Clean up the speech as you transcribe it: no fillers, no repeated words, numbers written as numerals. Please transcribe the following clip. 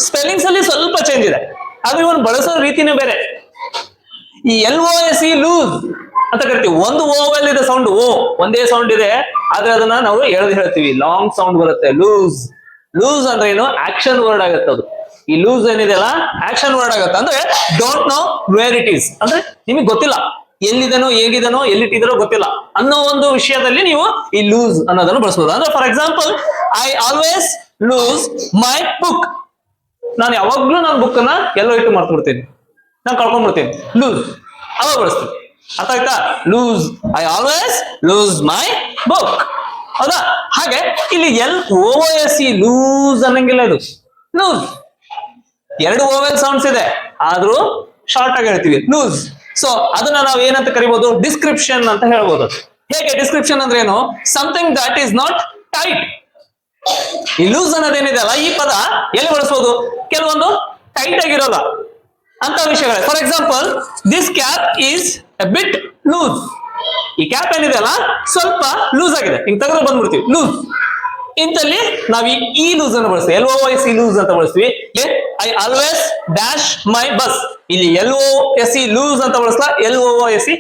Spellings ಅಲ್ಲಿ ಸ್ವಲ್ಪ change ಇದೆ, ಆದ್ರೆ ಇವನು ಬಳಸೋ ರೀತಿನೇ ಬೇರೆ. ಈ LOSE ಲೂಸ್ ಅಂತ ಕರಿತೀವಿ. ಒಂದು ಓವೆಲ್ ಇದೆ ಸೌಂಡ್, ಓ ಒಂದೇ ಸೌಂಡ್ ಇದೆ, ಆದ್ರೆ ಅದನ್ನ ನಾವು ಎಳೆದು ಹೇಳ್ತೀವಿ, ಲಾಂಗ್ ಸೌಂಡ್ ಬರುತ್ತೆ. ಲೂಸ್, ಲೂಸ್ ಅಂದ್ರೆ ಏನು, ಆಕ್ಷನ್ ವರ್ಡ್ ಆಗುತ್ತೆ ಅದು. ಈ ಲೂಸ್ ಏನಿದೆಯಲ್ಲ ಆಕ್ಷನ್ ವರ್ಡ್ ಆಗುತ್ತೆ. ಅಂದ್ರೆ don't know where it is, ಅಂದ್ರೆ ನಿಮಗೆ ಗೊತ್ತಿಲ್ಲ ಎಲ್ಲಿದನೋ ಹೇಗಿದನೋ ಎಲ್ಲಿಟ್ಟಿದನೋ ಗೊತ್ತಿಲ್ಲ ಅನ್ನೋ ಒಂದು ವಿಷಯದಲ್ಲಿ ನೀವು ಈ ಲೂಸ್ ಅನ್ನೋದನ್ನು ಬಳಸಬಹುದು. ಅಂದ್ರೆ for example, I always lose my book. ನಾನು ಯಾವಾಗ್ಲೂ ನನ್ನ ಬುಕ್ ಅನ್ನ ಎಲ್ಲೋ ಇಟ್ಟು ಮರ್ತ್ಬಿಡ್ತೀನಿ, ನಾನು ಕಳ್ಕೊಂಡ್ಬಿಡ್ತೀನಿ. ಲೂಸ್ ಅವಾಗ ಬಳಸ್ತೀನಿ. ಅರ್ಥ ಆಯ್ತಾ? Lose, I always lose my book. ಹೌದಾ? ಹಾಗೆ ಇಲ್ಲಿ LOSE ಲೂಸ್ ಅನ್ನಂಗಿಲ್ಲ, ಇದು ಲೂಸ್. ಎರಡು ಓವೆಲ್ ಸೌಂಡ್ಸ್ ಇದೆ, ಆದ್ರೂ ಶಾರ್ಟ್ ಆಗಿ ಹೇಳ್ತೀವಿ ಲೂಸ್. ಸೊ ಅದನ್ನ ನಾವು ಏನಂತ ಕರಿಬಹುದು, ಡಿಸ್ಕ್ರಿಪ್ಷನ್ ಅಂತ ಹೇಳ್ಬೋದು. ಹೇಗೆ ಡಿಸ್ಕ್ರಿಪ್ಷನ್ ಅಂದ್ರೆ ಏನು, something that is not tight. ಈ ಲೂಸ್ ಅನ್ನೋದೇನಿದೆಯಲ್ಲ, ಈ ಪದ ಎಲ್ಲಿ ಬಳಸಬಹುದು, ಕೆಲವೊಂದು ಟೈಟ್ ಆಗಿರೋಲ್ಲ ಅಂತ ವಿಷಯಗಳೇ. For example, this cap is a bit loose. ಈ ಕ್ಯಾಪ್ ಏನಿದೆಯಲ್ಲ ಸ್ವಲ್ಪ ಲೂಸ್ ಆಗಿದೆ, ಹಿಂಗ್ ತೆಗೆದು ಬಂದ್ಬಿಡ್ತೀವಿ ಲೂಸ್. ಇಂತಲ್ಲಿ ನಾವು ಈ ಲೂಸ್ ಅನ್ನು ಬಳಸ್ತೀವಿ, LOSE ಲೂಸ್ ಅಂತ ಬಳಸ್ತೀವಿ. I always dash my bus. ಇಲ್ಲಿ LOSE ಲೂಸ್ ಅಂತ ಬಳಸಲ್ಲ, LOSE